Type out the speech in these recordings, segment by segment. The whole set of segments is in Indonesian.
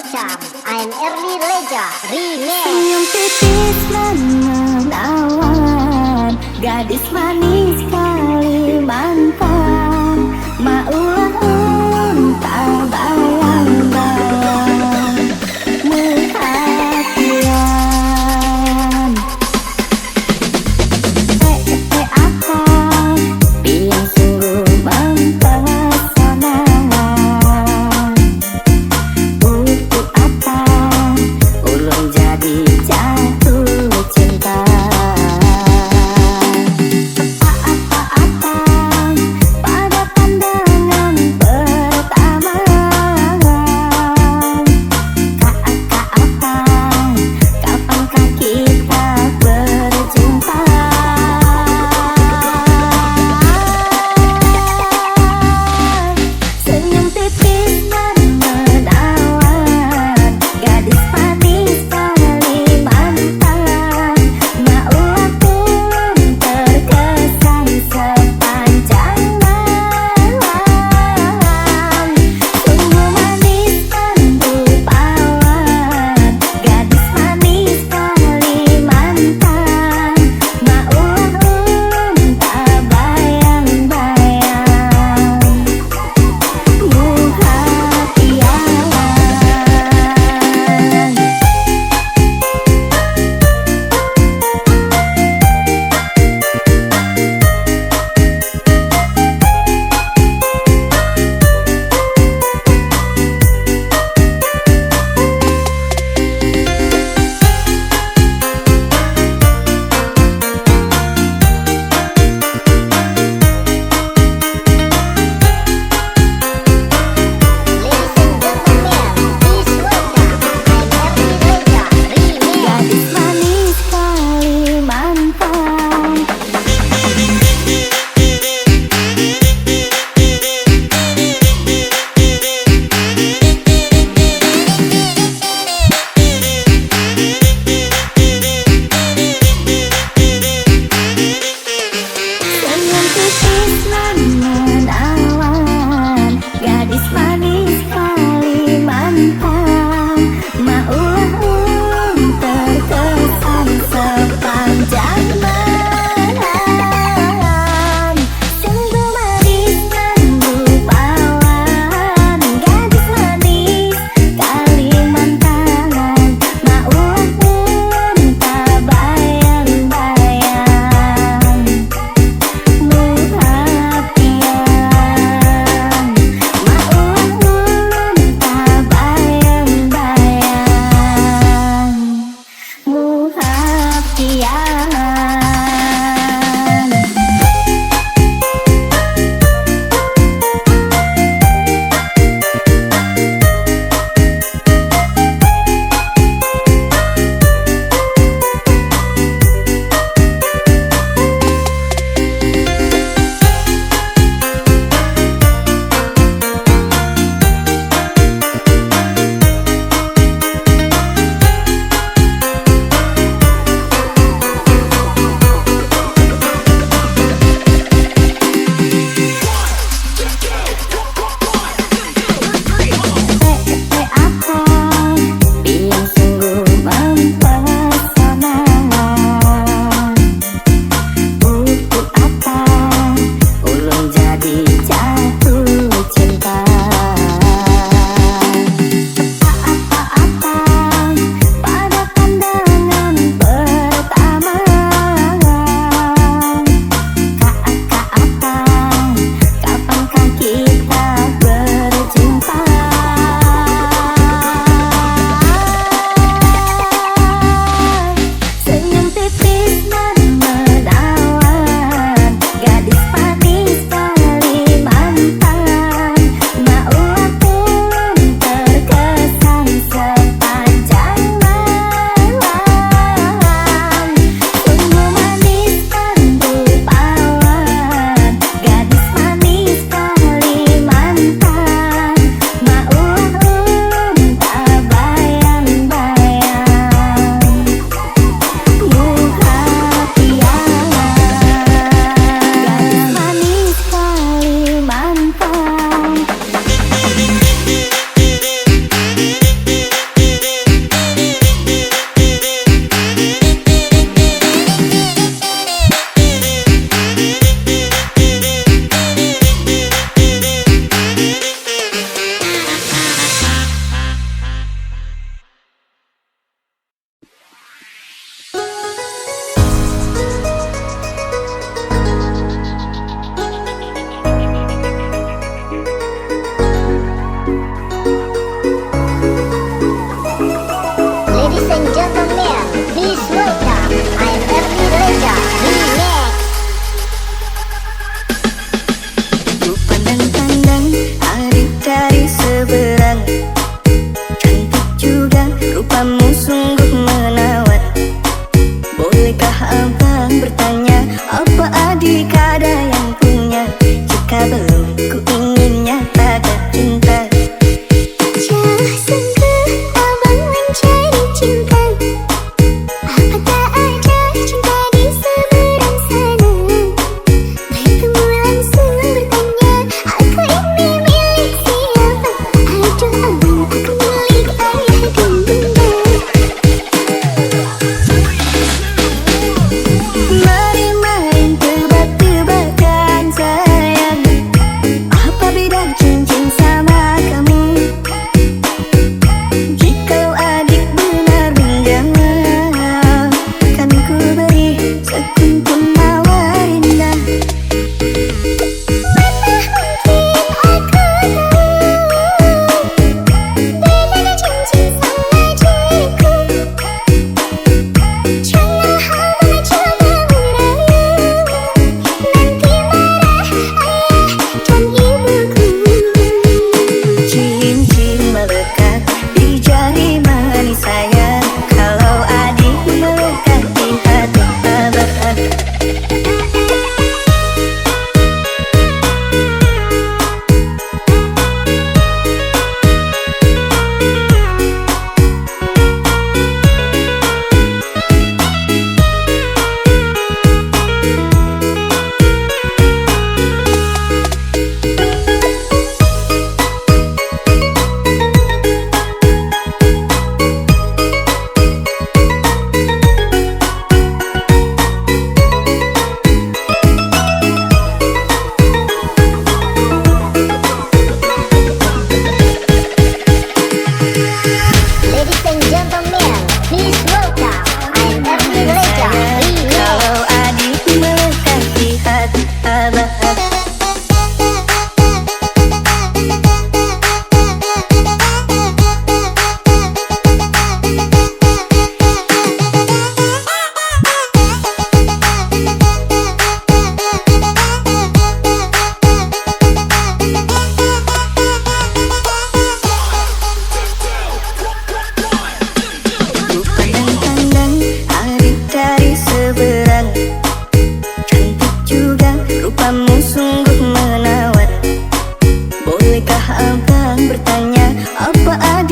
Cam, I'm Early Leja, Remix. Senyum tipis menawan, gadis manis Kalimantan, maulah unta bayang-bayang perhatian. Akang yang sungguh mempesona. Untuk apa ulun jadi jatuh cinta? Apa-apa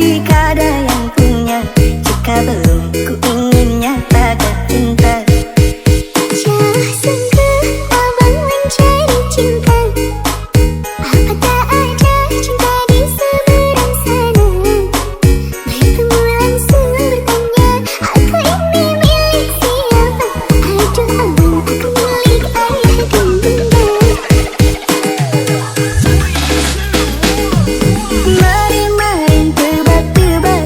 jika ada yang punya, jika belum ku ingin nyatakan cinta. Jauh sungguh abang mencari cinta, apa tak ada cinta di seberang sana. Bertemu langsung bertanya, aku ini milik siapa? Aduh abang, aku milik ayah dan bunda. Mari main tebak-tebakan,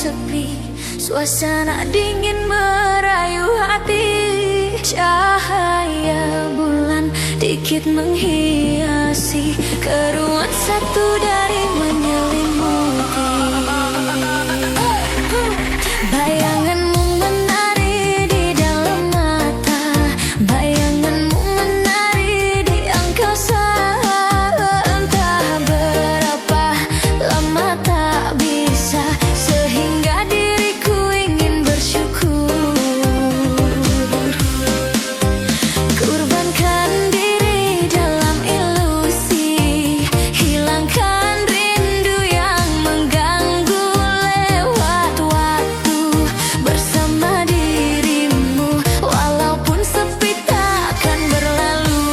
sepi, suasana dingin merayu hati. Cahaya bulan dikit menghiasi keruan satu dari menyelimuti. Bayanganmu menari di dalam mata, bayanganmu menari di angkasa. Entah berapa lama tak bisa, sehingga diriku ingin bersyukur. Kurbankan diri dalam ilusi, hilangkan rindu yang mengganggu. Lewat waktu bersama dirimu, walaupun sepi takkan berlalu.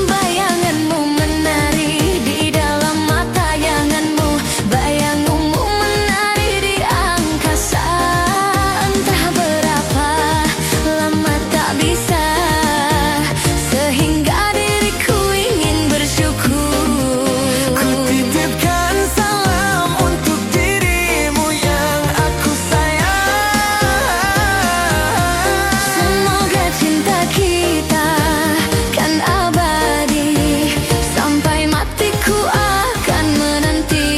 Bayanganmu menari di dalam mata yanganmu, bayanganmu menari di angkasa. Entah berapa lama tak bisa, sehingga diriku ingin bersyukur. Ku titipkan salam untuk dirimu yang aku sayang. Semoga cinta kita kan abadi, sampai matiku akan menanti.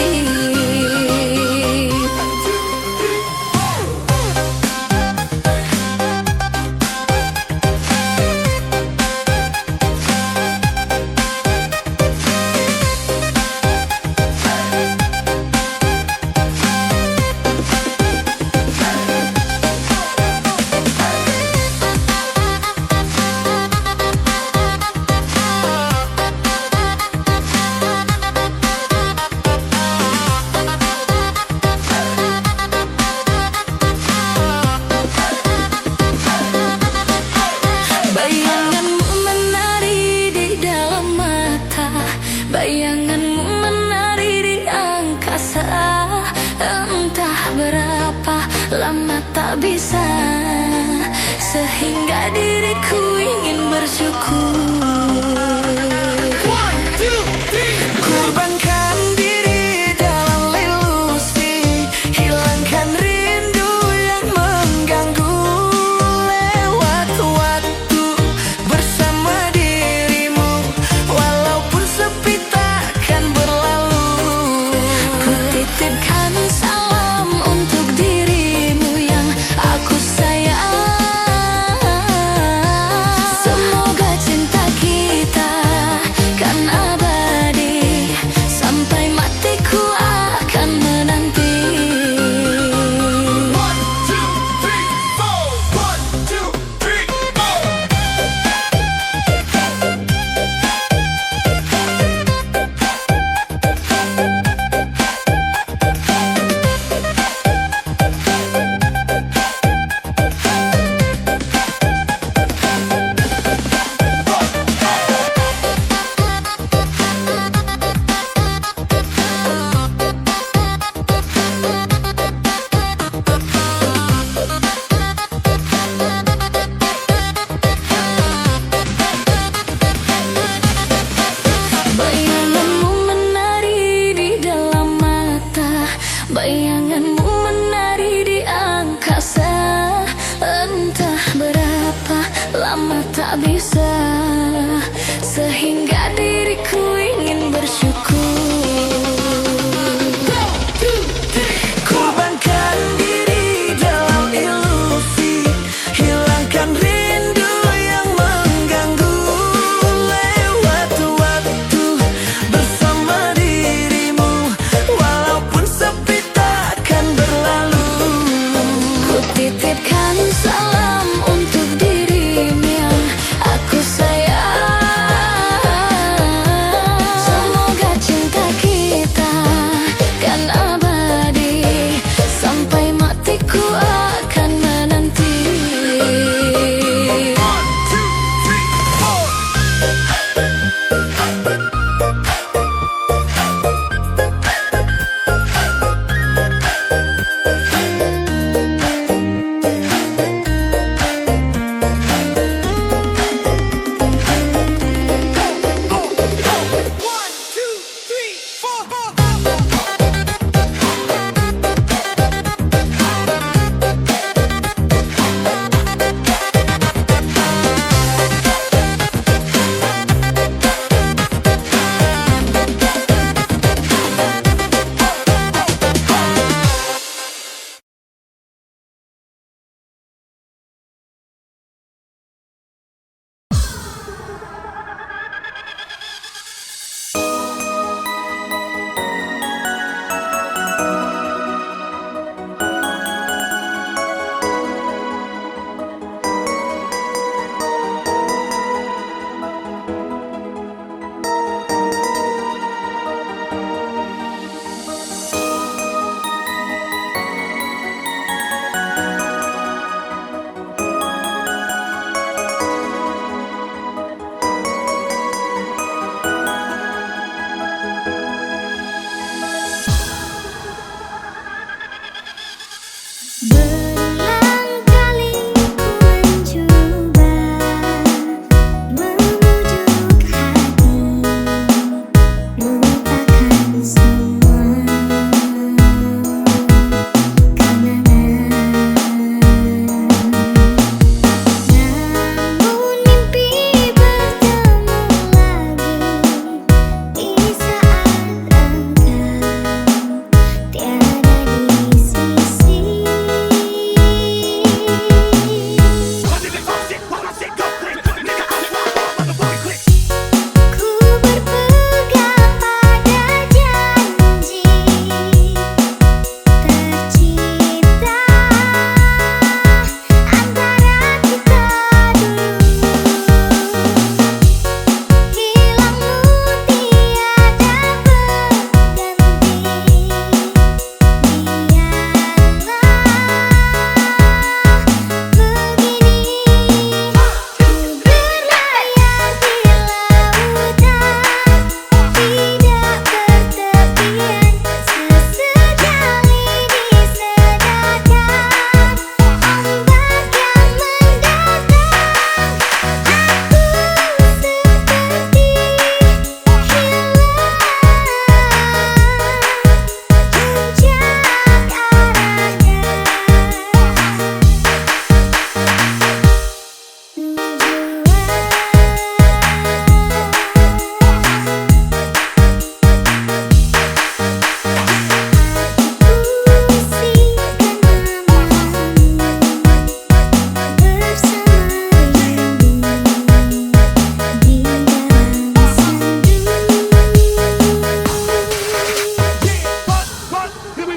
Bayanganmu menari di dalam mata, bayanganmu menari di angkasa. Entah berapa lama tak bisa, sehingga diriku ingin bersyukur. Kurbankan diri dalam ilusi, hilangkan rindu yang mengganggu. Lewat waktu bersama dirimu, walaupun sepi takkan berlalu. Ku titipkan salam untuk dirimu yang aku sayang. Semoga cinta kita kan abadi, sampai matiku akan menanti. 1, 2, 3, 4. Bayanganmu menari di dalam mata, bayanganmu menari di angkasa. Entah berapa lama tak bisa, sehingga diriku ingin bersyukur. Kurbankan diri dalam ilusi, hilangkan rindu yang mengganggu. Lewat waktu bersama dirimu, walaupun sepi takkan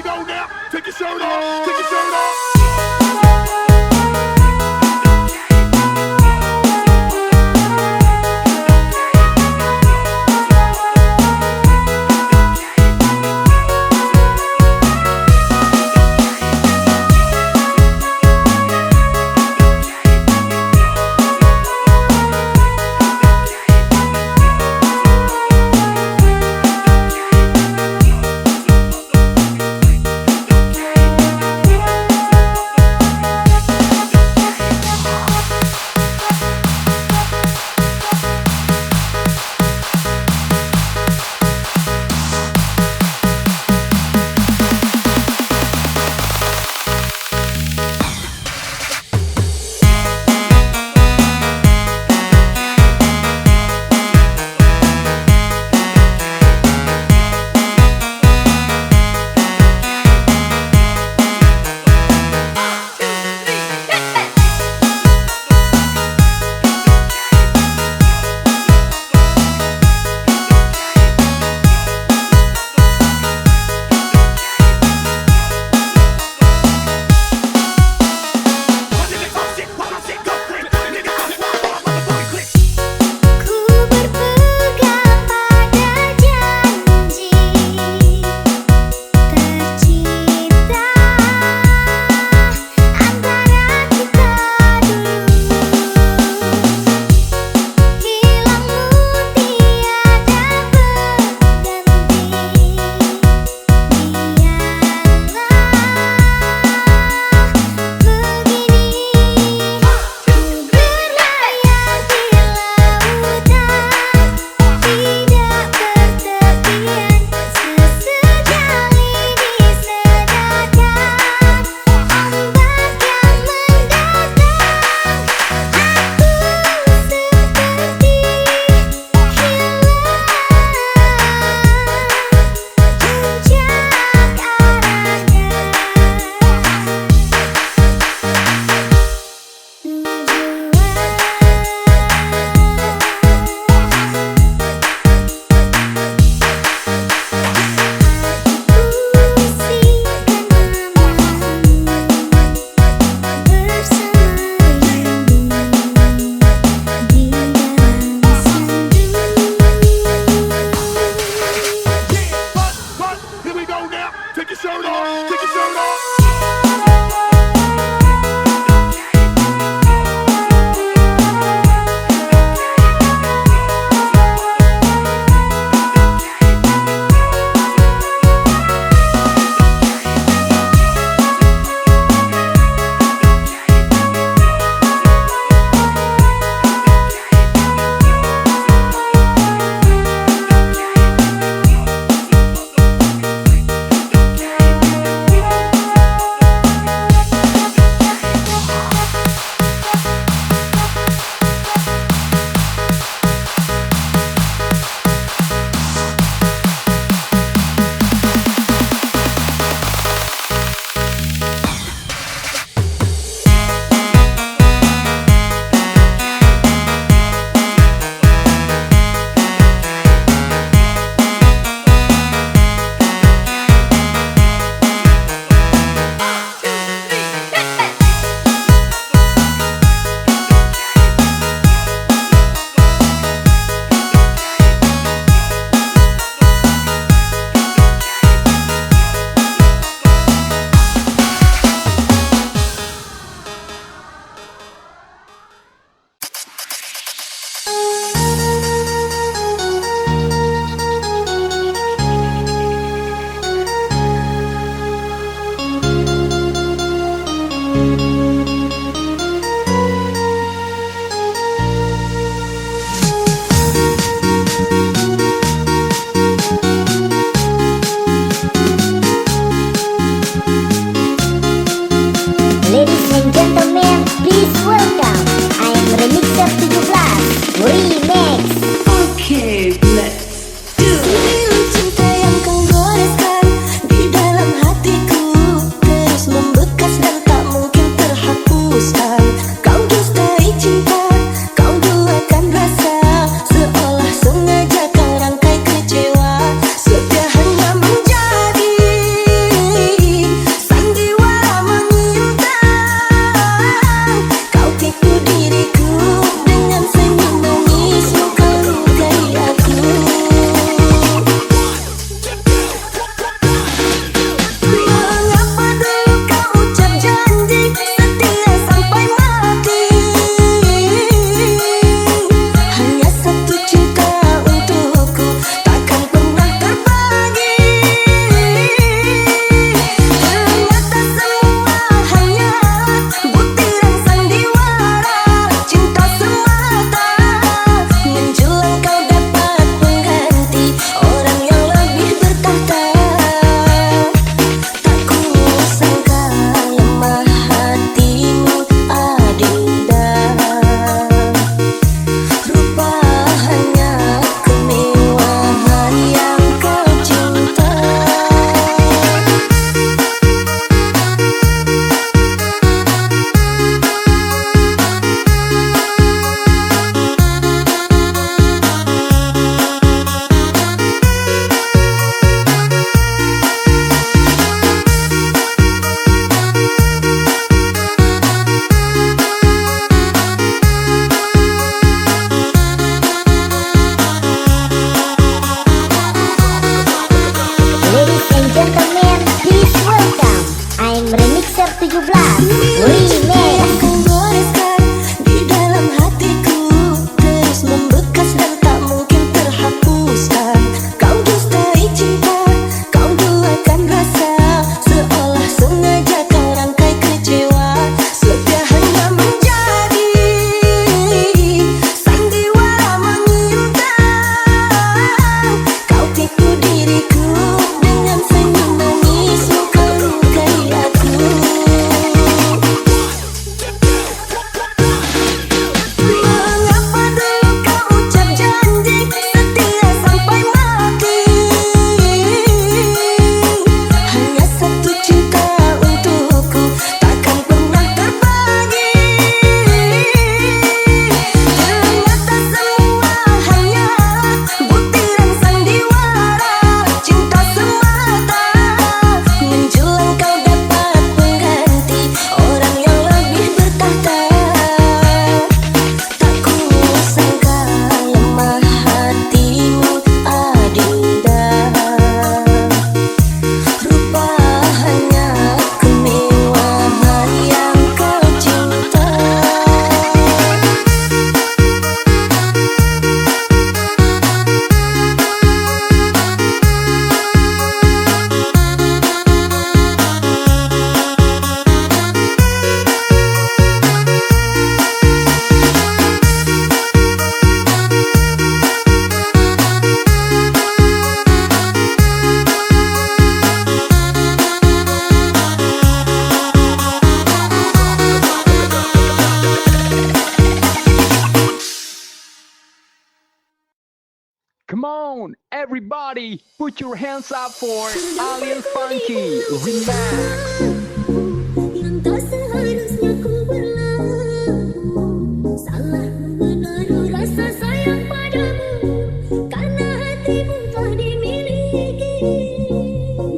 go now. Take your shirt off. Take your shirt off. Take your shirt off. Take your shirt off. 2017 Remix. Aku goreskan di dalam hatiku, terus membekas dan tak mungkin terhapuskan. Kau dustai cinta, kau duakan rasa, seolah sengaja kau rangkai kecewa. Setia hanya menjadi sandiwara menyimpang. Kau tipu diriku dengan senyum manismu, kau lukai aku. Mengapa dulu kau ucap janji setia sampai mati? Hanya satu cinta untukku, takkan pernah terbagi. Ternyata semua hanyalah butiran sandiwara cinta semata. Menjulang kau dapat pengganti orang yang lebih bertahta. Tak kusangka lemah hatimu, Adinda. Rupa hanya kemewahan yang kau cinta. Come on, everybody, put your hands up for Alien Funky Remix. Yang tak seharusnya ku berlalu, salah menaruh rasa sayang padamu, karena hatimu telah dimiliki.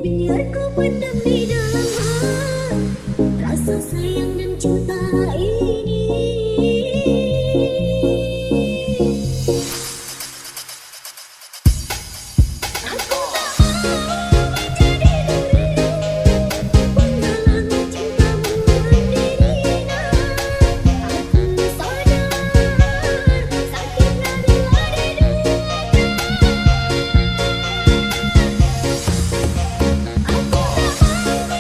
Biar ku pendam di dalam hati rasa sayang dan cinta ini. Aku tak mau menjadi dirimu, penghalang cintamu berdirinya. Aku sadar sakitnya bila diduga. Aku tak mau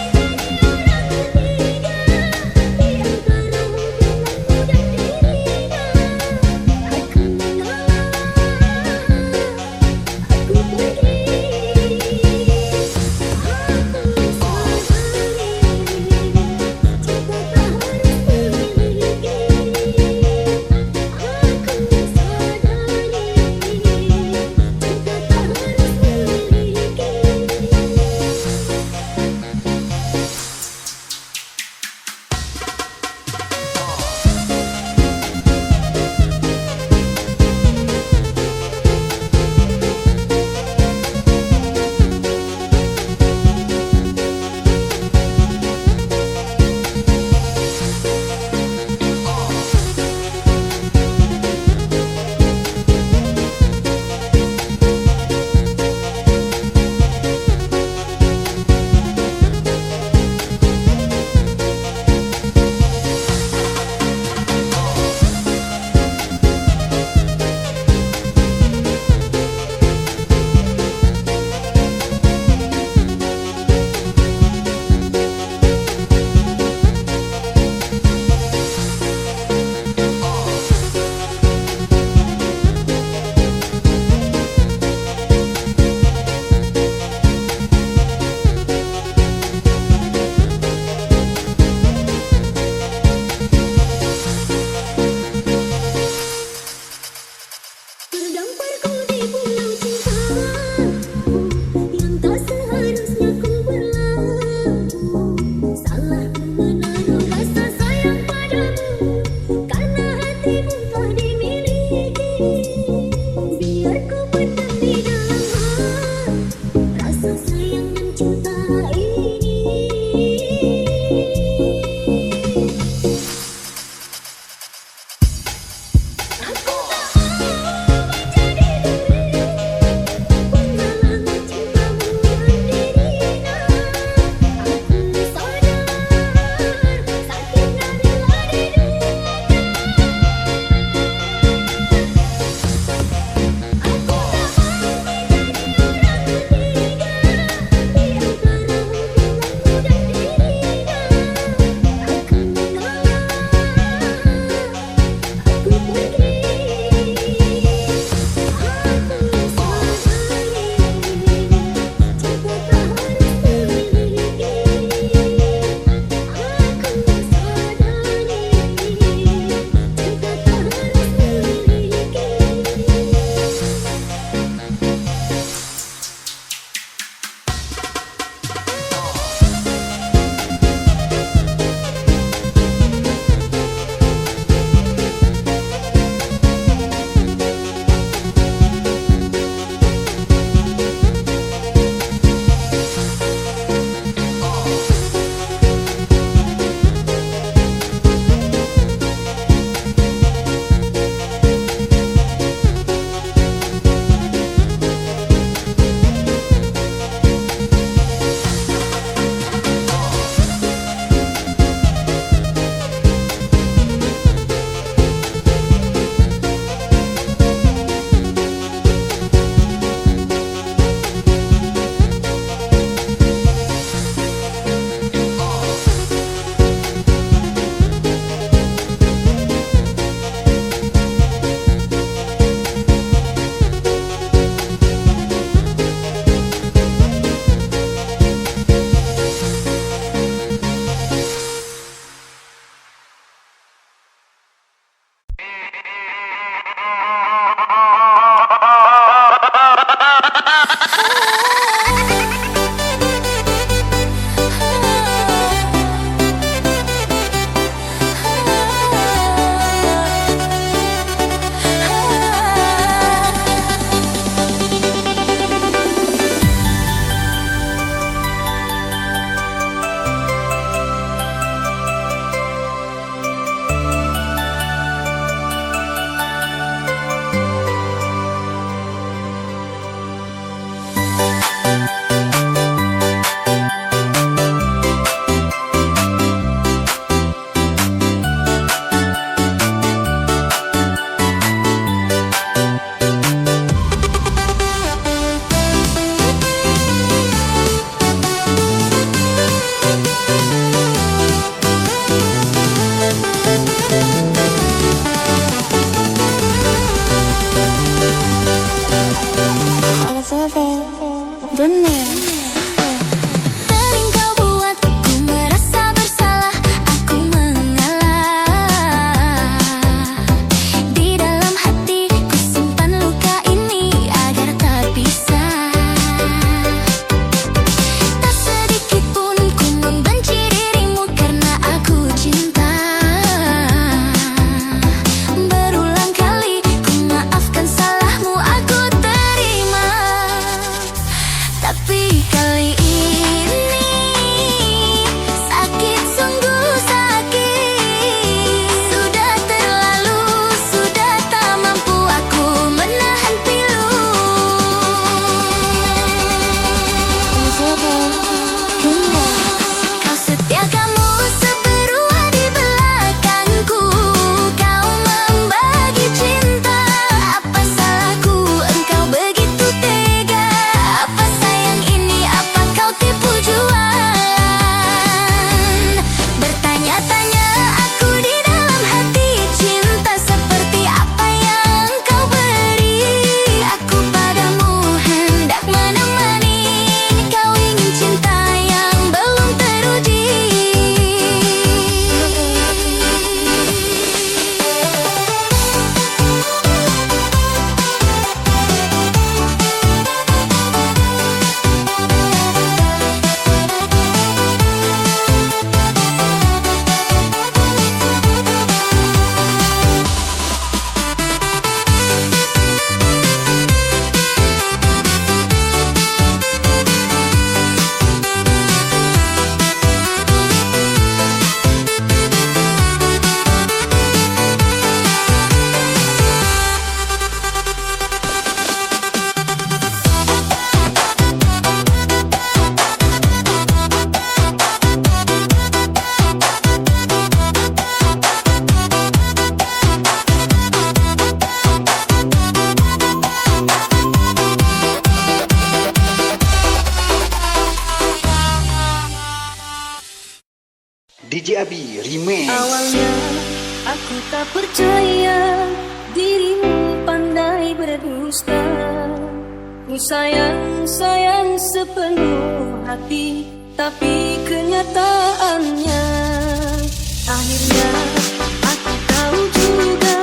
DJ Abi Remix. Awalnya aku tak percaya dirimu pandai berdusta. Ku sayang sepenuh hati, tapi kenyataannya akhirnya aku tahu juga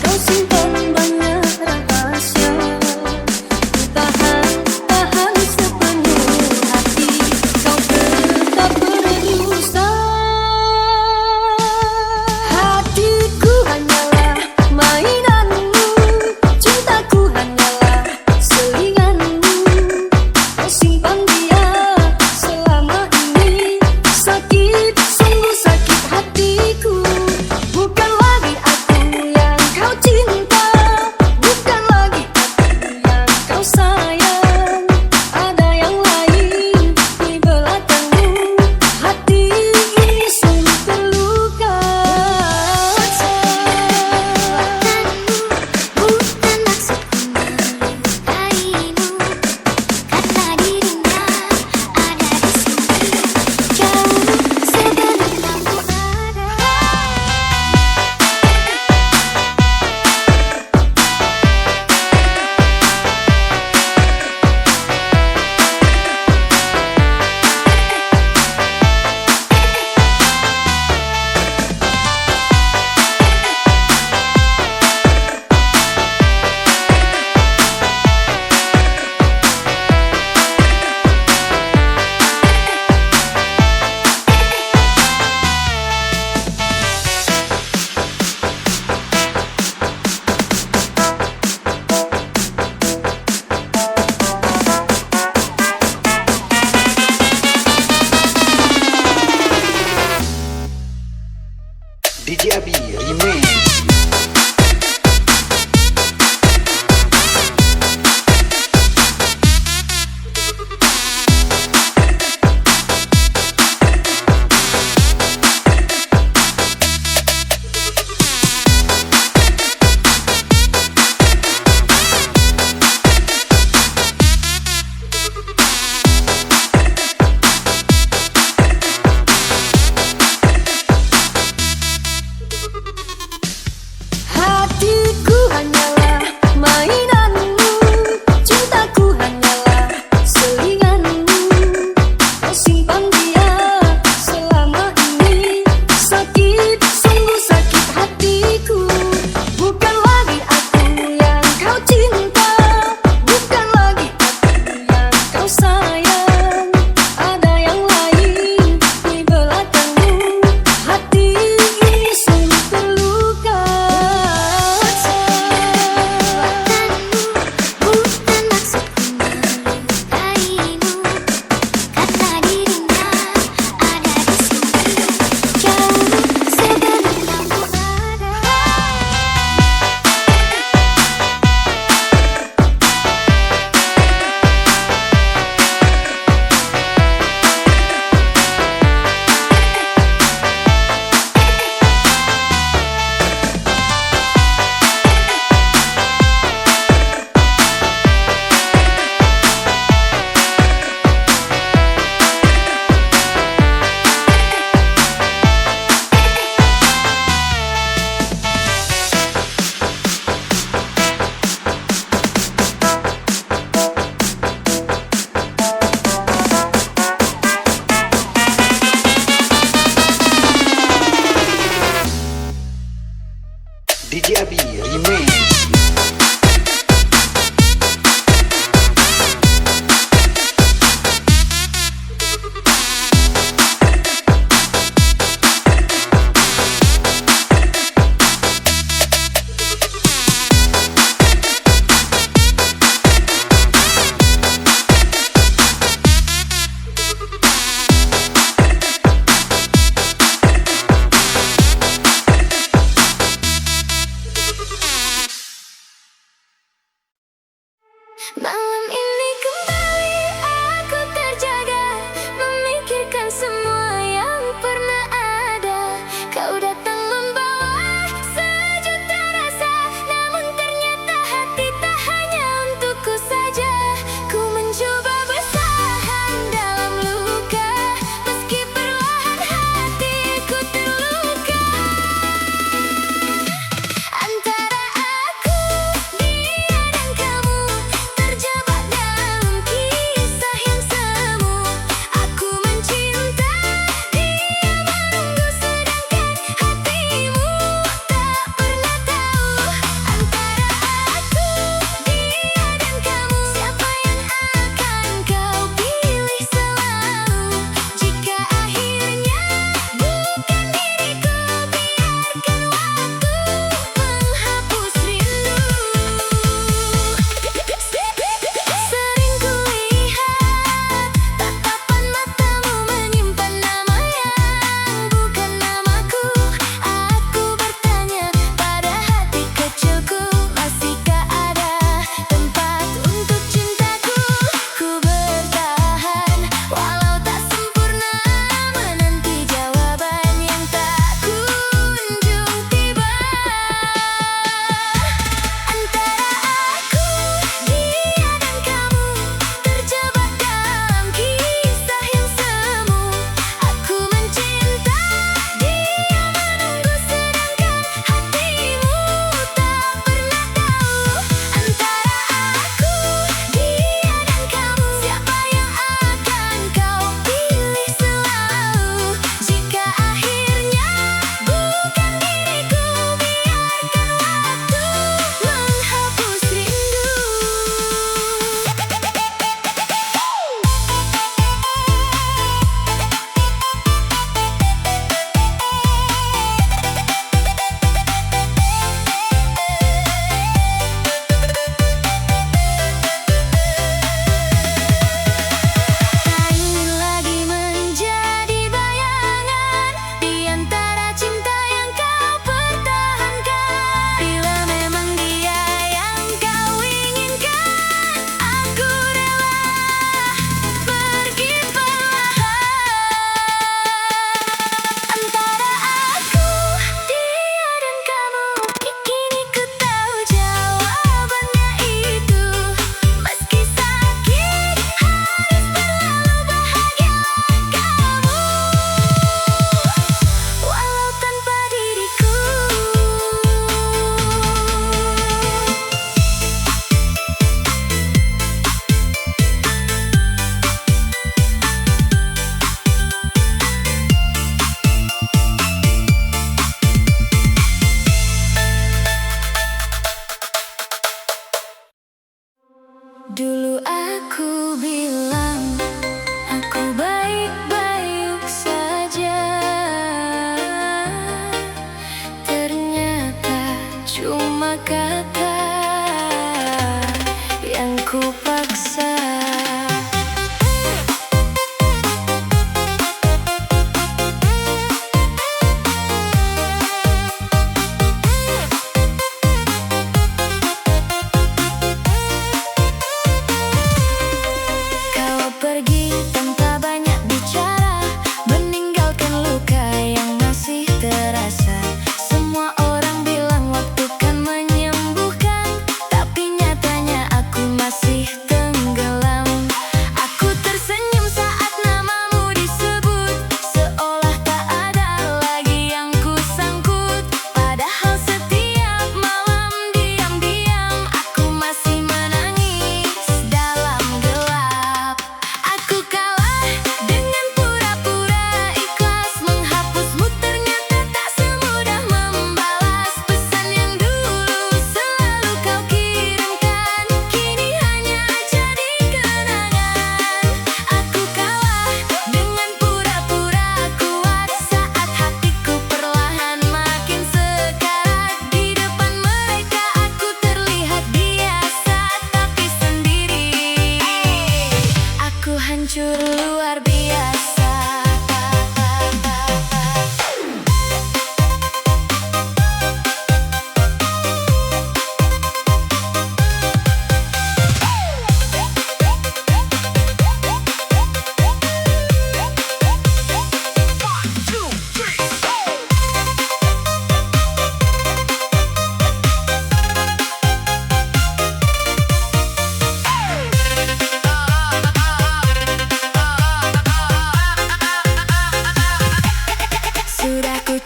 kau simpan banyak rahasia. Ku tahan sepenuh hati, kau tetap berdusta. Hatiku hanyalah mainanmu, cintaku hanyalah selinganmu. Kau simpan dia selama ini, sakit sungguh sakit hatiku. Bukan lagi aku yang kau cinta, bukan lagi aku yang kau sayang. Ada yang lain di belakangmu, hati ini sungguh terluka. Bukan maksudku melukaimu, karena dirinya ada di sini, jauh sebelum kamu ada. DJ Abi Remix. Hatiku hanyalah mainanmu, cintaku hanyalah selinganmu. Kau simpan dia selama ini, sakit sungguh sakit hatiku. Bukan lagi aku yang kau cinta, bukan lagi aku yang kau sayang. Ada yang lain di belakangmu, hati ini sungguh terluka. Bukan maksudku melukaimu, karena dirinya ada di sini, jauh sebelum kamu ada. DJ Abi Remix.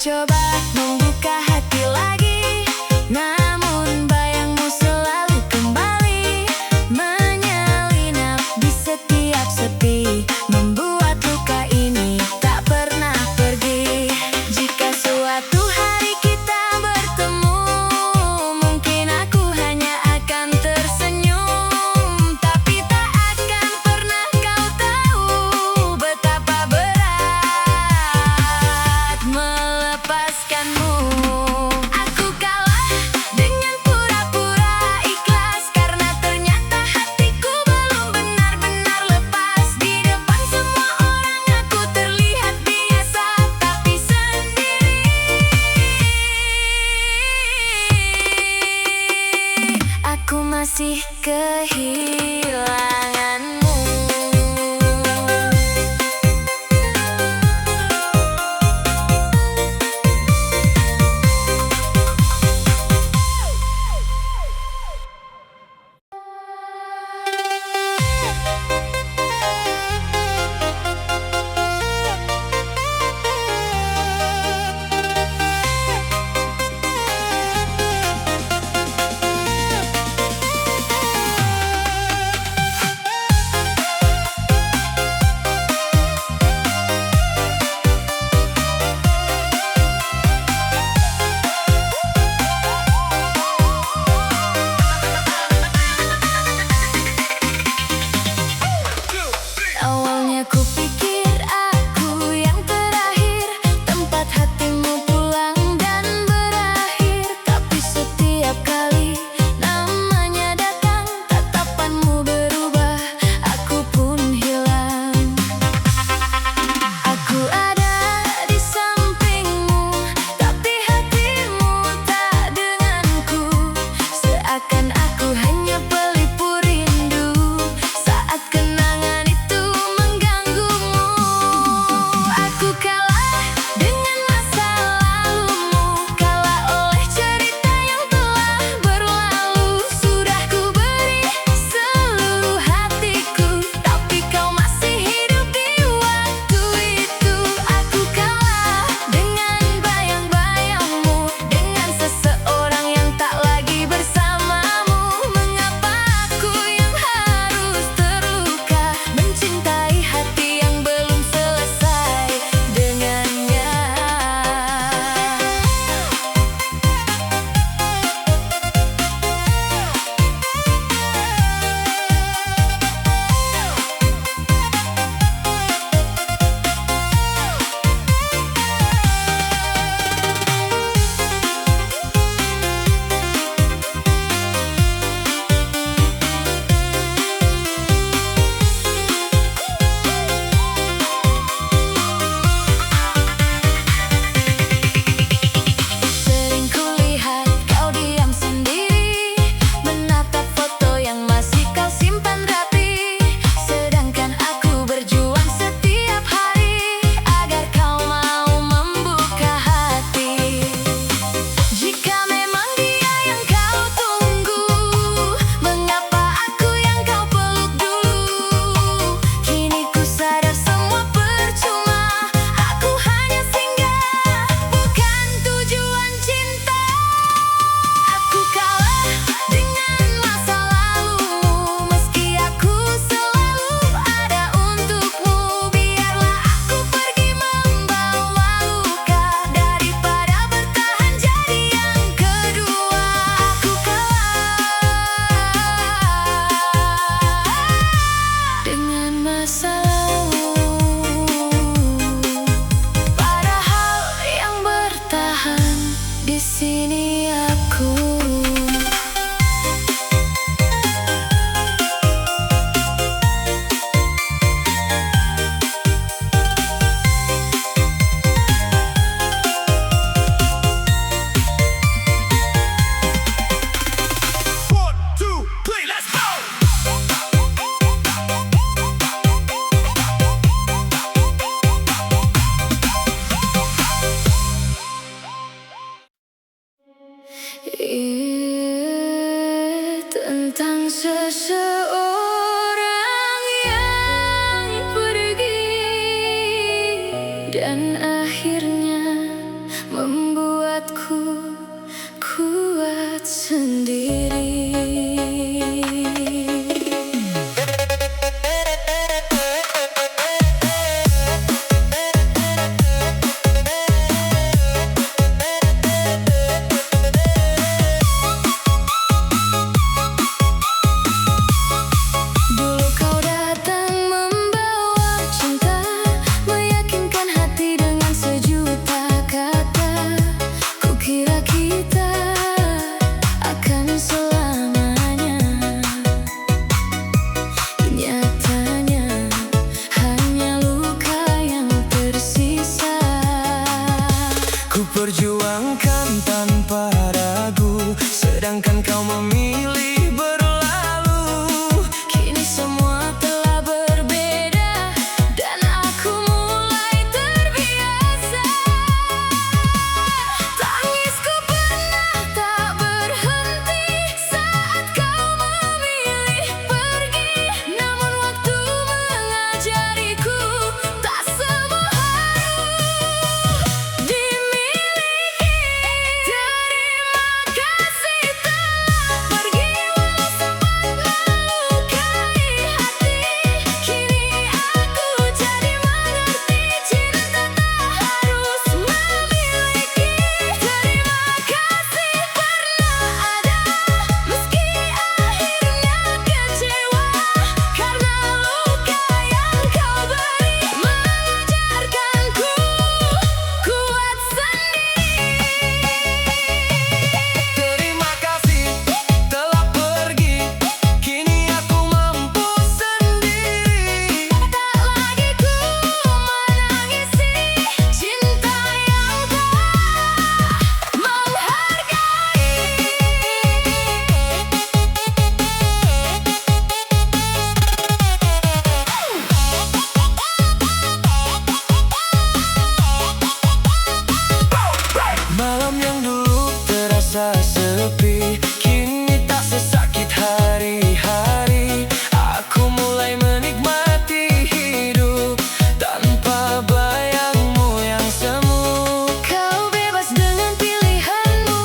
coba membuka hati lagi, namun bayangmu selalu kembali menyelinap di setiap sepi, membuat luka ini tak pernah pergi. Jika suatu hari kita bertemu, mungkin aku hanya akan tersenyum, tapi tak akan pernah kau tahu betapa berat melepaskanmu. Aku kalah dengan pura-pura ikhlas, karena ternyata hatiku belum benar-benar lepas. Di depan semua orang aku terlihat biasa, tapi sendiri aku masih kehilanganmu. Awalnya kupikir aku yang terakhir, tempat hatimu pulang dan berakhir. Tapi setiap kali namanya datang, tatapanmu berubah, aku pun hilang. Aku ada di sampingmu, tapi hatimu tak denganku. Seakan aku hanya pelipur rindu saat kenangan itu mengganggumu. Aku kalah dengan masa lalumu, kalah oleh cerita yang telah berlalu. Sudah ku beri seluruh hatiku, tapi kau masih hidup di waktu itu. Aku kalah dengan bayang-bayangmu, dengan seseorang yang tak lagi bersamamu. Mengapa aku yang harus terluka mencintai hati yang belum selesai dengannya? Sering kulihat kau diam sendiri, menatap foto yang masih kau simpan rapi. Sedangkan aku berjuang setiap hari agar kau mau membuka hati. Jika memang dia yang kau tunggu, mengapa aku yang kau peluk dulu? Kini ku sadar semua percuma, aku hanya singgah, bukan tujuan cinta. Aku kalah dengan masa lalumu, meski aku selalu ada untukmu. Biarlah aku pergi membawa luka, daripada bertahan jadi yang kedua. Aku kalah dengan masa lalu, padahal yang bertahan di sini aku. One, two, three, let's go! Tentang seseorang yang pergi dan akhirnya membuatku kuat sendiri. Dulu kau datang membawa cinta, meyakinkan hati dengan sejuta kata. Kukira kita akan selamanya, nyatanya hanya luka yang tersisa. Ku perjuangkan tanpa ragu, sedangkan kau memilih berlalu. Kini semua telah berbeda dan aku mulai terbiasa. Tangisku pernah tak berhenti saat kau memilih pergi. Namun waktu mengajariku tak semua harus dimiliki. Terima kasih telah pergi walau sempat melukai hati. Kini aku jadi mengerti cinta tak harus memiliki. Terima kasih pernah ada meski akhirnya kecewa, karena luka yang kau beri mengajarkanku kuat sendiri. Terima kasih telah pergi, kini aku mampu sendiri. Tak lagi ku menangisi cinta yang tak menghargai. Malam yang dulu terasa sepi, kini tak sesakit hari-hari. Aku mulai menikmati hidup tanpa bayangmu yang semu. Kau bebas dengan pilihanmu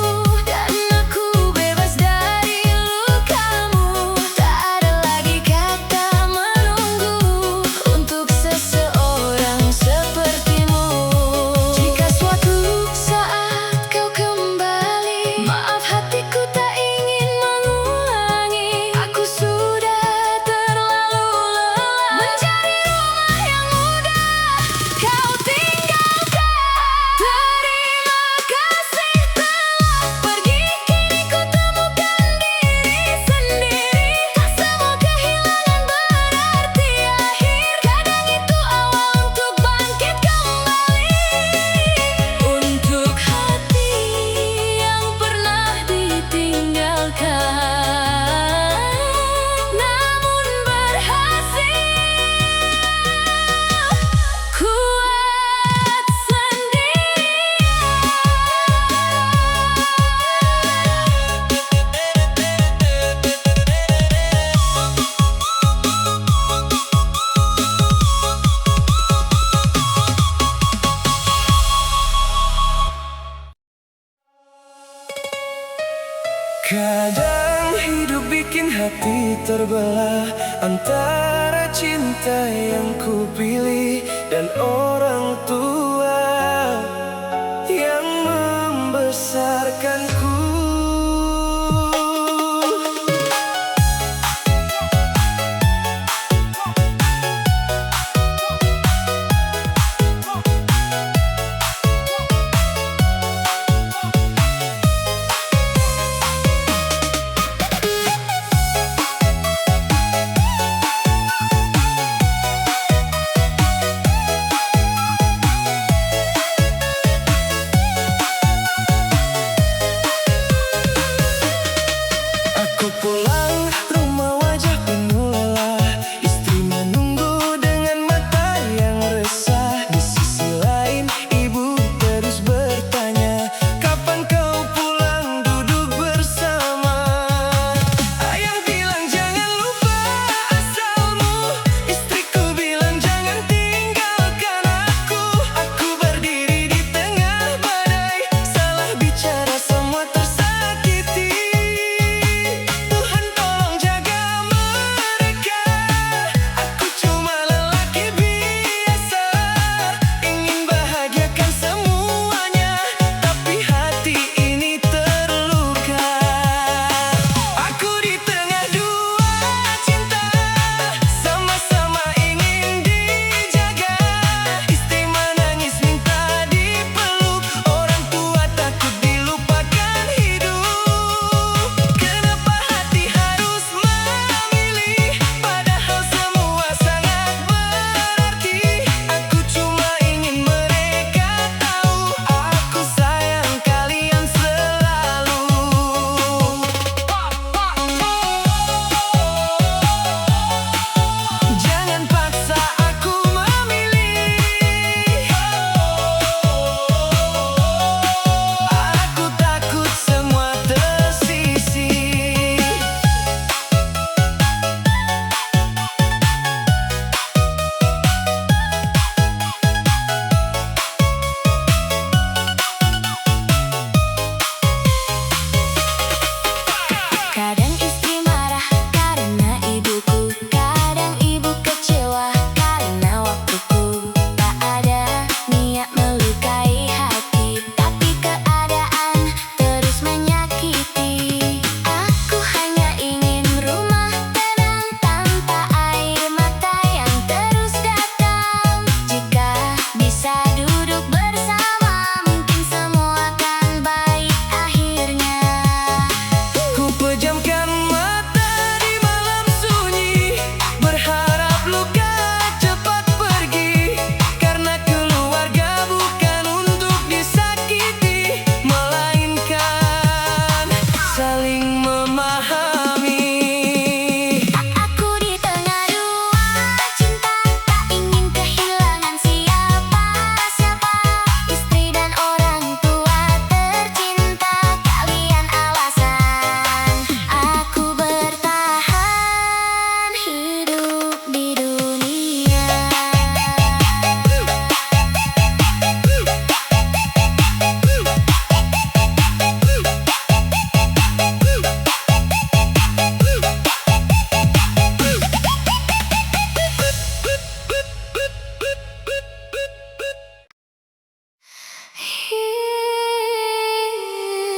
dan aku bebas dari lukamu. Tak ada lagi kata menunggu untuk seseorang sepertimu. Jika suatu saat kau kembali, maaf hatiku tak ingin mengulangi. Aku sudah terlalu lelah mencari rumah yang mudah kau tinggalkan. Terima kasih telah pergi, kini ku temukan diri sendiri. Tak semua kehilangan berarti akhir, kadang itu awal untuk bangkit kembali. Untuk hati yang pernah ditinggalkan namun berhasil kuat Kadang hidup bikin hati terbelah antara cinta yang ku pilih dan orang tua yang membesarkanku.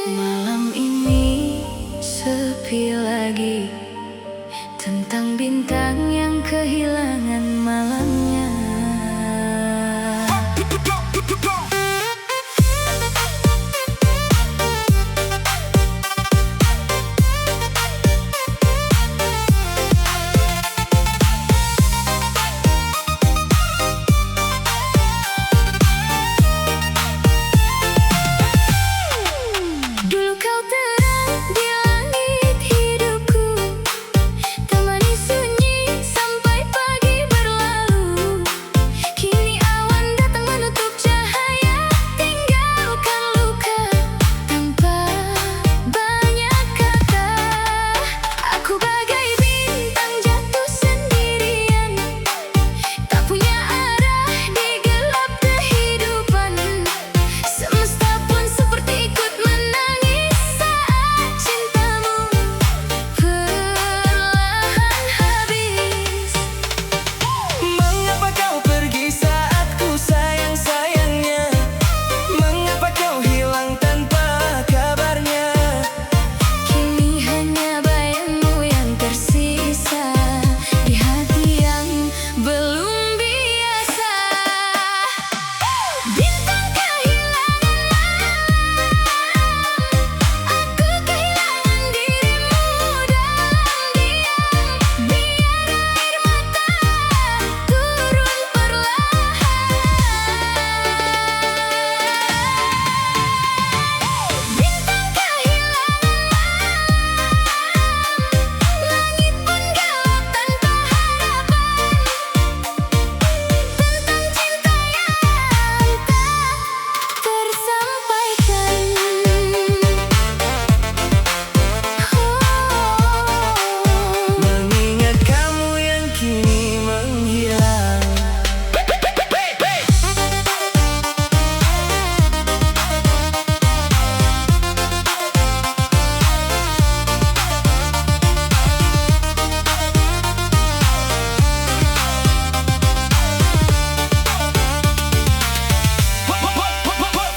Malam ini sepi lagi, tentang bintang yang kehilangan malamnya. Dulu kau terang di langit hidupku, temani sunyi sampai pagi berlalu. Kini awan datang menutup cahaya, tinggalkan luka tanpa banyak kata. Aku bagai bintang jatuh sendirian, tak punya arah di gelap kehidupan. Semesta pun seperti ikut menangis saat cintamu perlahan habis. Mengapa kau pergi saat ku sayang-sayangnya? Mengapa kau hilang tanpa kabarnya? Kini hanya bayangmu yang tersisa di hati yang belum biasa. Bintang kehilangan aku kehilangan dirimu dalam diam. Biar air mata turun perlahan. Bintang kehilangan, langit pun gelap tanpa harapan. Tentang cinta yang tak tersampaikan. Mengingat kamu yang kini menghilang.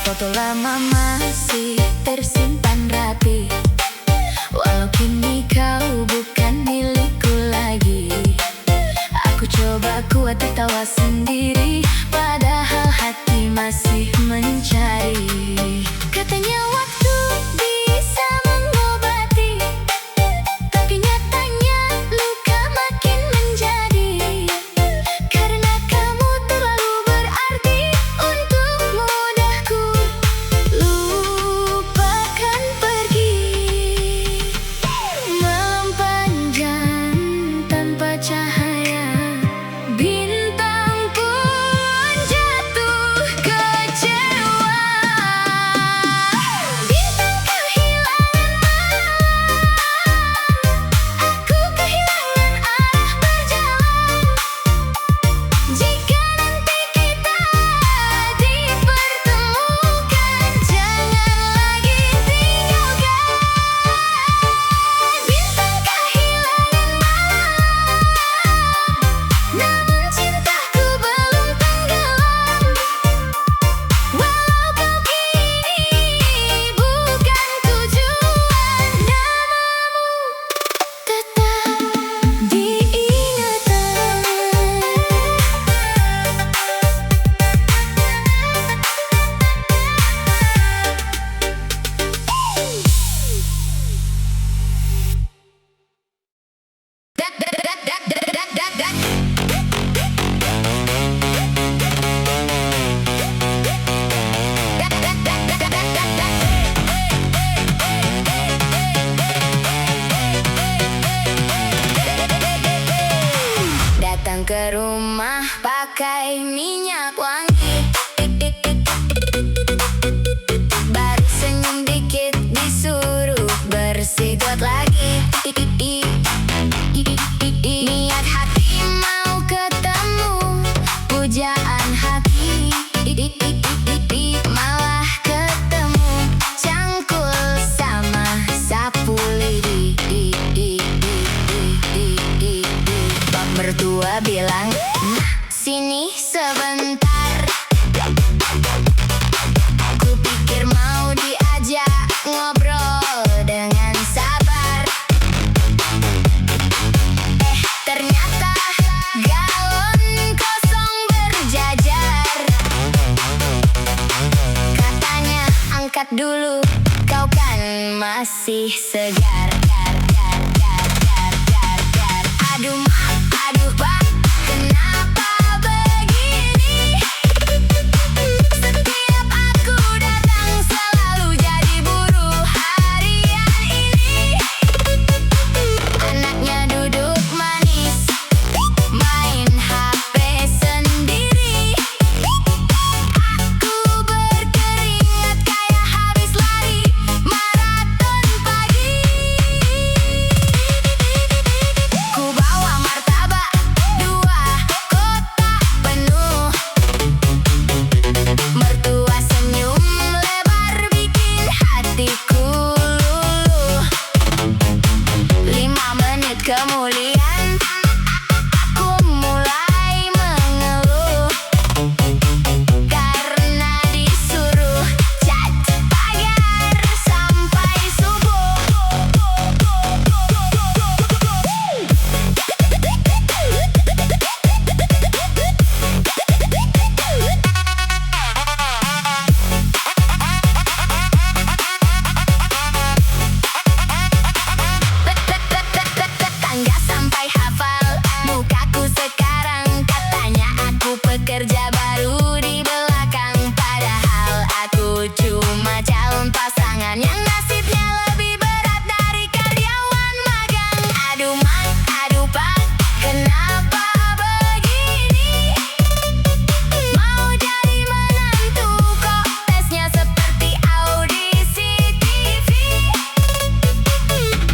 Foto lama masih tersimpan rapi, walau kini kau bukan milikku lagi. Aku coba kuat tertawa sendiri, padahal hati masih mencari. Katanya waktu bisa mengobati, tapi nyatanya luka makin menjadi. Karena kamu terlalu berarti untuk mudahku lupakan pergi. Malam panjang tanpa cahaya, bintang pun jatuh kecewa. Bintang kehilangan aku kehilangan arah berjalan. Jika nanti kita dipertemukan, jangan lagi tinggalkan. Bintang kehilangan namun cintaku belum tenggelam. Walau kau kini bukan tujuan, namamu tetap diingatan. Datang ke rumah pakai minyak wangi, baru senyum dikit disuruh bersikap lagi. Niat hati mau ketemu, pujaan hati malah ketemu cangkul sama sapu lidi. Pak mertua bilang, sini sebentar. sejak dulu. Kau kan masih segar. Aduh bang, kenapa begini? Setiap aku datang selalu jadi buruh harian ini. Anaknya duduk manis, main HP sendiri. Aku berkeringat kayak habis lari maraton pagi. Ku bawa martabak 2 kotak penuh. Mertua senyum lebar bikin hatiku luluh. 5 menit kemudian aku mulai mengeluh karena disuruh cat pagar sampai subuh. Tetangga sampai hafal mukaku sekarang, katanya aku pekerja baru di belakang. Padahal aku cuma calon pasangan yang nasibnya lebih berat dari karyawan magang. Aduh mang, aduh pak, kenapa begini? Mau jadi menantu kok tesnya seperti audisi TV.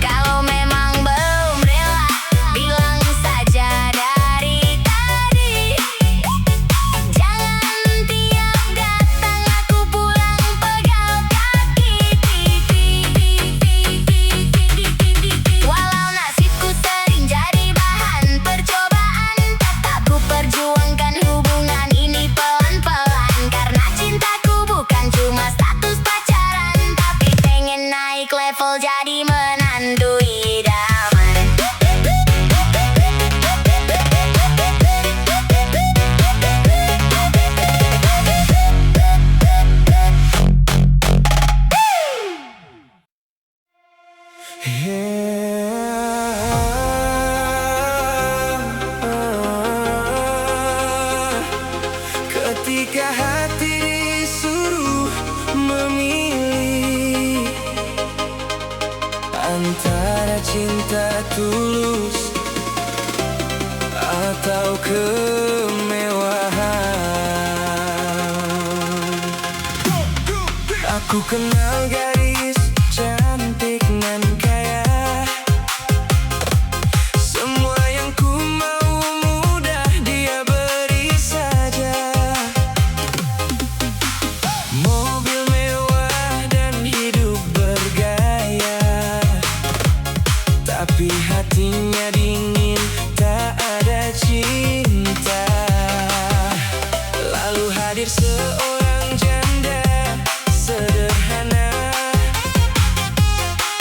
Kalau memang belum rela, bilang saja dari tadi. Jangan tiap datang aku pulang pegal kaki. Walau nasibku sering jadi bahan percobaan, tetap ku perjuangkan hubungan ini pelan-pelan. Karena cintaku bukan cuma status pacaran, tapi pengen naik level jadi menantu idaman. Ketika hati disuruh memilih antara cinta tulus atau kemewahan, aku kenal gadis cantik nan kaya. Semua yang ku mau mudah dia beri saja. Mobil mewah dan hidup bergaya, tapi hatinya dingin, tak ada cinta. Lalu hadir seorang janda sederhana,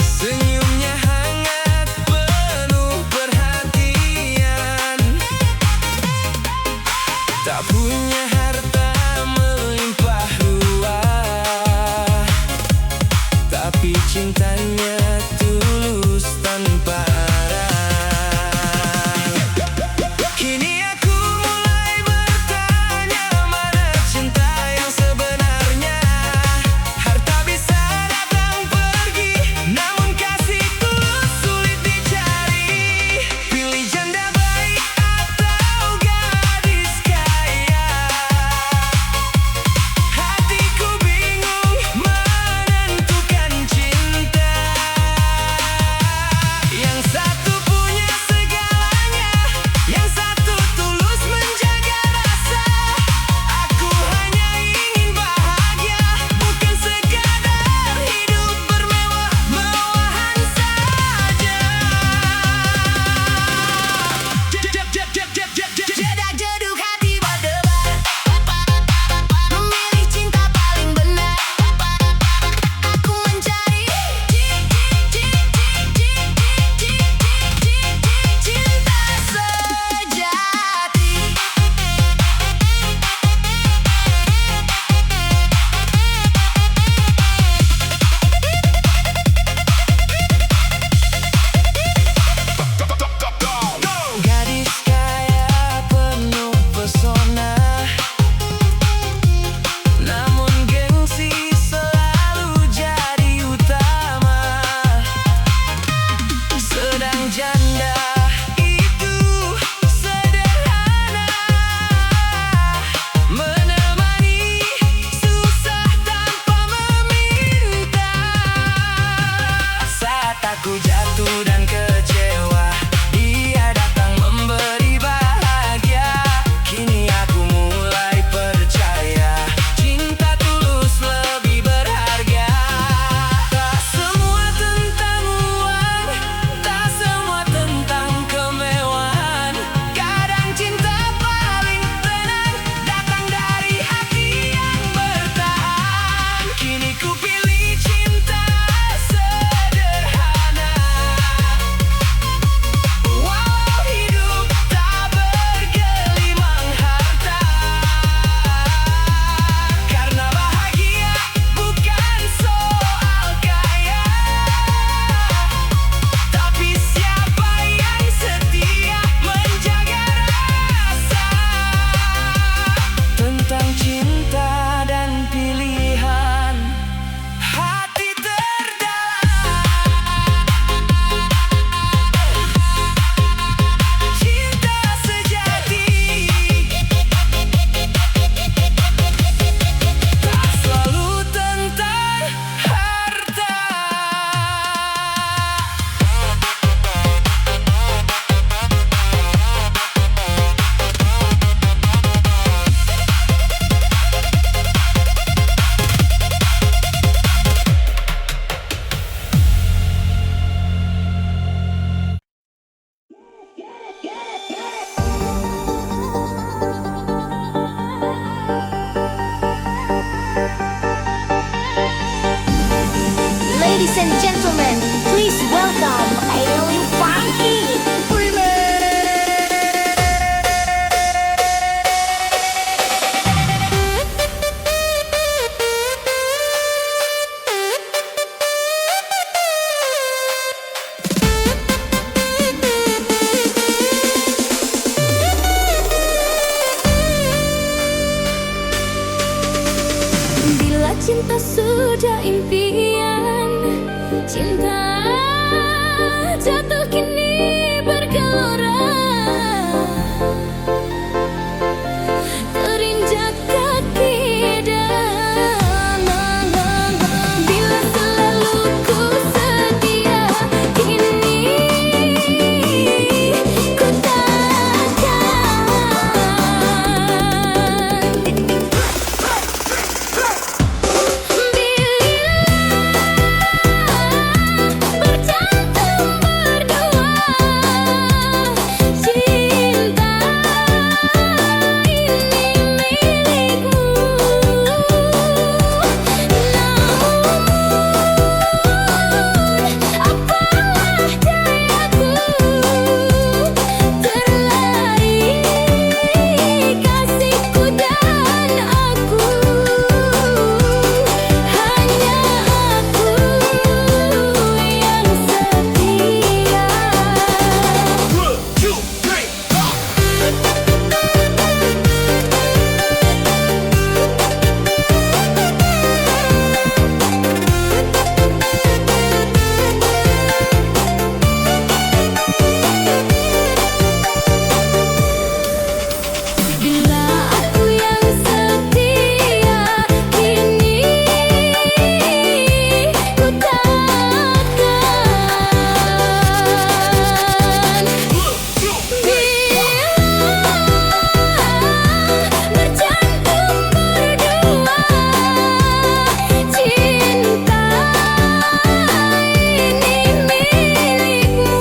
senyumnya hangat penuh perhatian. Tak punya harta melimpah ruah, tapi cintanya tulus tanpa arah. Kini aku mulai bertanya, mana cinta yang sebenarnya? Harta bisa datang pergi, namun kasih tulus sulit dicari. Pilih janda baik atau gadis kaya, hatiku bingung menentukan cinta. impian cinta jatuh kini bergelora, terinjak kaki dan bila selalu ku setia, kini ku takkan bercantum berdua, cinta ini milikmu. Namun apalah dayaku, terlari kasihku dan aku, hanya aku yang setia. Bila aku yang setia, kini ku takkan bercantum berdua, cinta ini milikmu.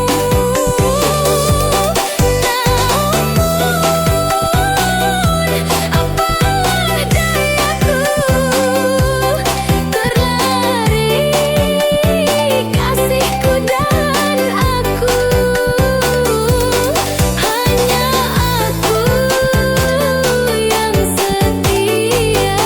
Apalah dayaku, terlari kasihku dan aku, hanya aku yang setia.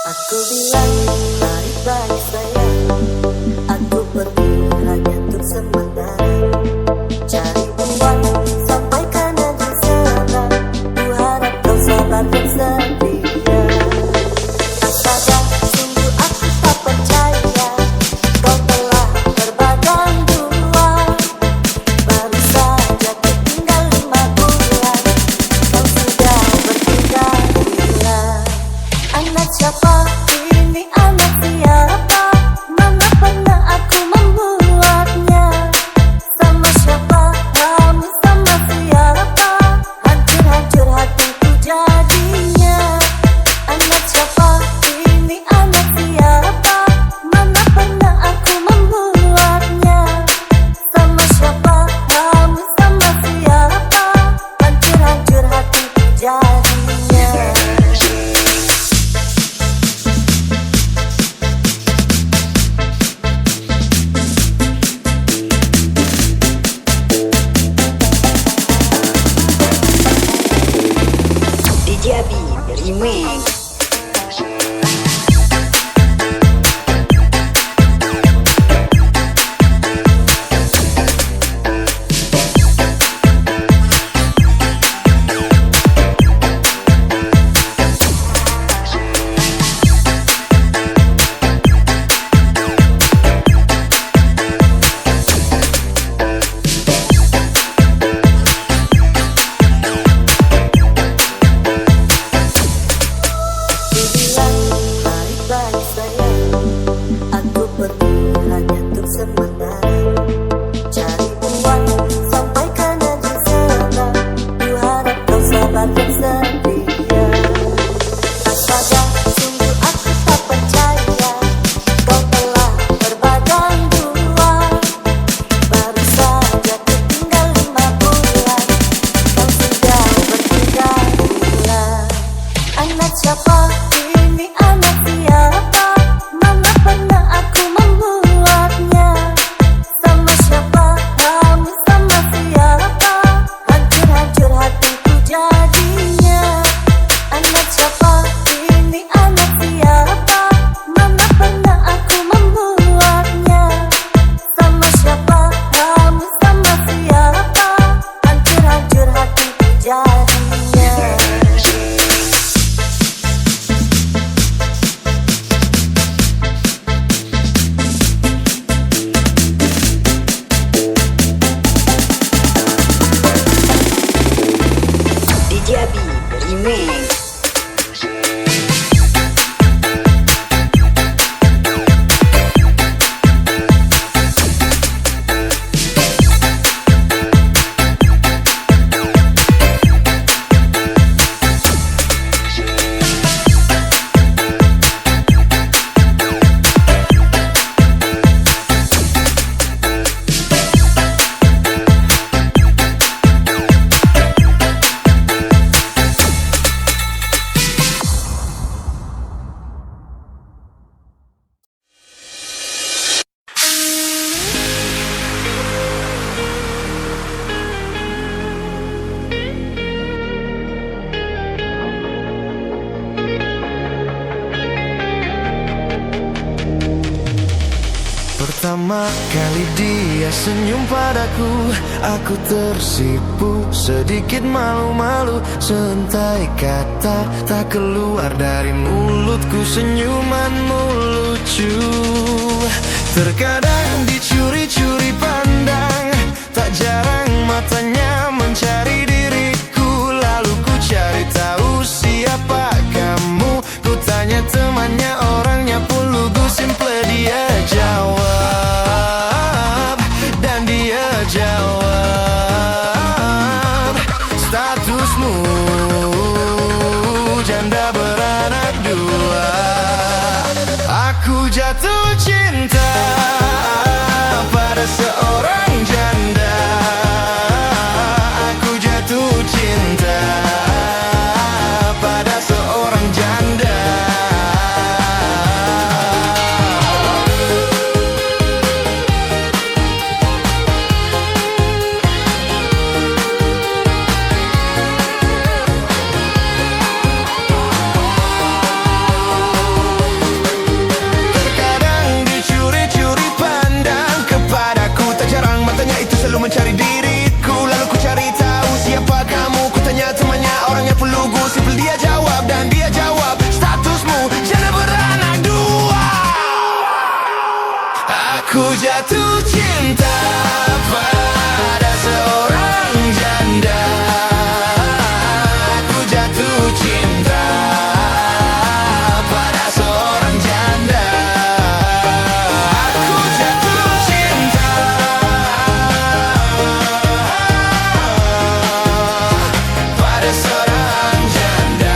Aku bilang baik-baik sayang, aku pergi hanya untuk sementara, cari uang sampai ke negeri sana. Ku harap kau sabar dan setia. Tak sabar, sungguh aku tak percaya, kau telah terbadang dua. Baru saja tinggal 5 bulan, kau sudah berpindah gila. Anak siapa ini, anak siapa? Mana pernah aku membuatnya? Sama siapa kamu, sama siapa? Hancur-hancur hatiku jadinya. Anak siapa ini, anak siapa? Mana pernah aku membuatnya? Sama siapa kamu, sama siapa? Hancur-hancur hatiku jadinya. DJ Abi Remix. siapa? Ini anak siapa? Mana pernah aku membuatnya? Sama siapa? Kamu sama siapa? Hancur-hancur hatiku jadinya. Anak siapa? Ini anak siapa? Mana pernah aku membuatnya? Sama siapa? Kamu sama siapa? Hancur-hancur hatiku jadinya. DJ Abi Remix. Pertama kali dia senyum padaku, aku tersipu, sedikit malu-malu. Sentai kata tak keluar dari mulutku, senyumanmu lucu. Terkadang dicuri-curi pandang, tak jarang matanya mencari diriku. Lalu ku cari tahu siapa kamu, ku tanya temannya, orangnya pun lugu. Simple dia jawab, dan dia jawab, statusmu janda beranak dua. Aku jatuh cinta pada seorang janda. Aku jatuh cinta pada seorang janda. Mencari diriku, lalu ku cari tahu siapa kamu. Ku tanya temannya, orangnya pun lugu. Simple dia jawab, dan dia jawab, statusmu janda beranak dua. Aku jatuh cinta pada seorang janda. Aku jatuh cinta pada seorang janda. Aku jatuh cinta pada seorang janda.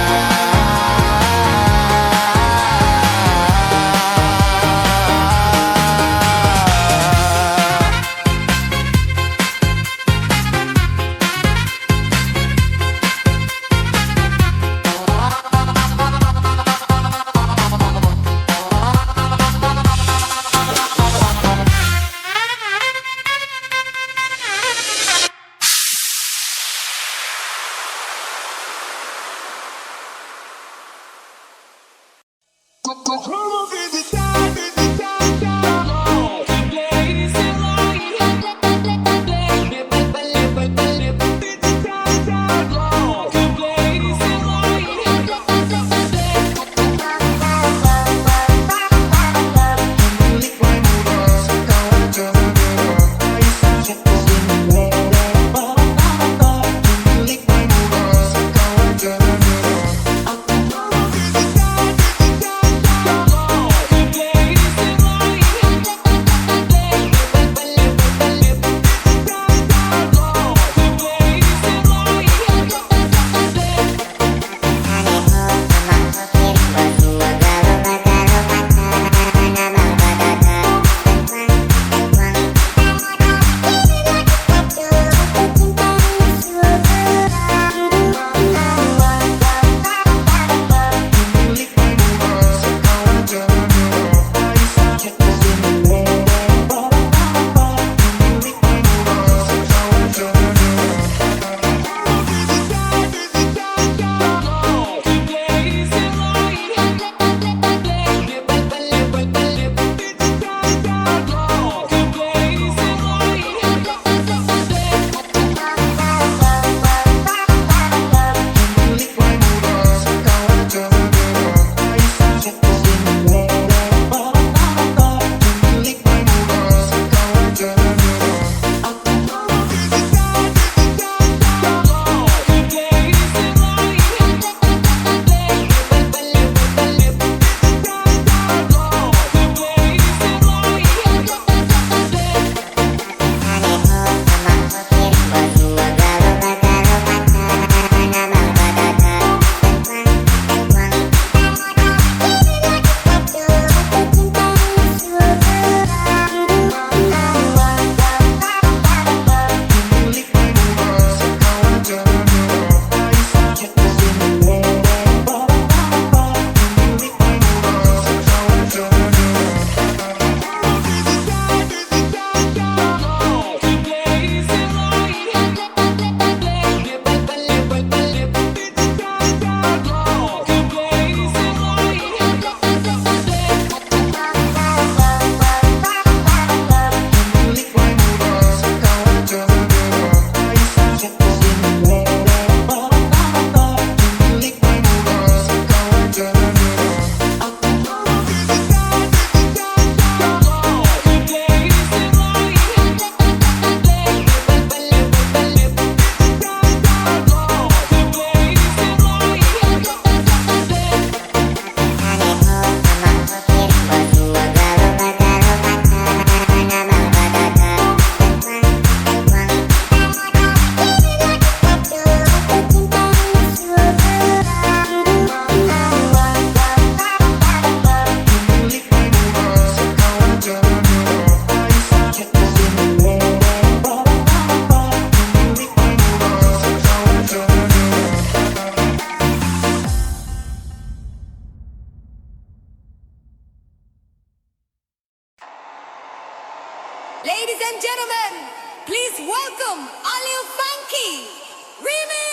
Ladies and gentlemen, please welcome Alil Funky Remix.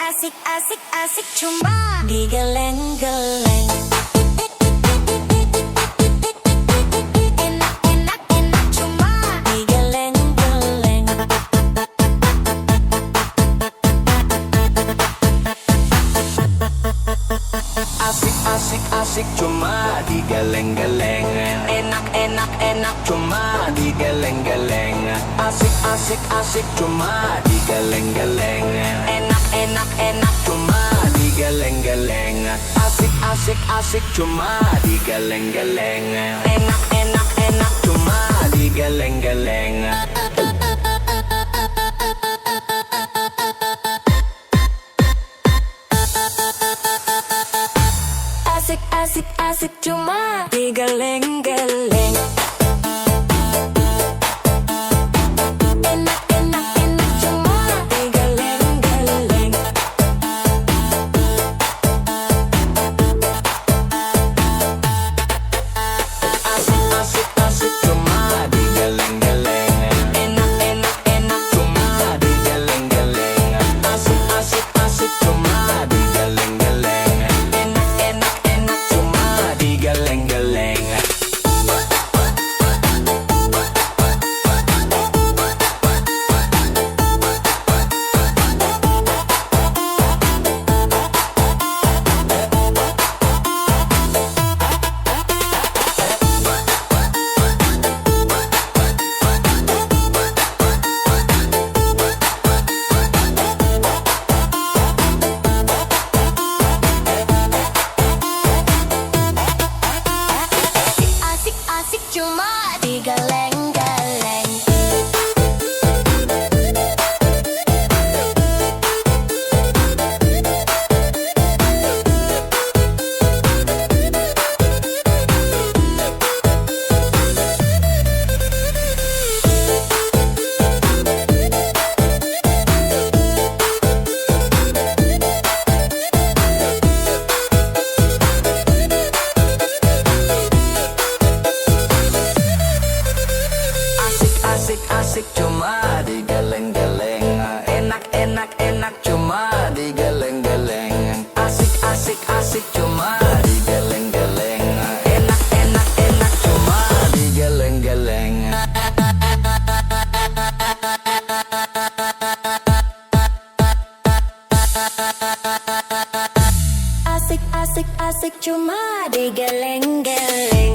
Asik asik asik cuma digeleng-geleng. Enak enak enak cuma digeleng-geleng. Asik asik asik cuma digeleng-geleng. Enak enak enak cuma digeleng-geleng. Asik asik asik cuma digeleng-geleng. Enak enak enak cuma digeleng-geleng. Asik asik asik cuma digeleng-geleng. Enak enak enak cuma digeleng-geleng. Asik asik asik cuma digeleng-geleng. Enak enak enak cuma digeleng-geleng. Asik asik asik cuma digeleng-geleng. Enak enak enak cuma digeleng-geleng. Asik asik asik cuma digeleng-geleng. Enak enak enak cuma digeleng-geleng. Asik asik cuma digeleng-geleng. Asik asik cuma digeleng-geleng. Enak enak enak cuma digeleng-geleng. Asik asik asik cuma digeleng-geleng. Enak enak enak cuma digeleng-geleng. Asik asik asik cuma digeleng-geleng.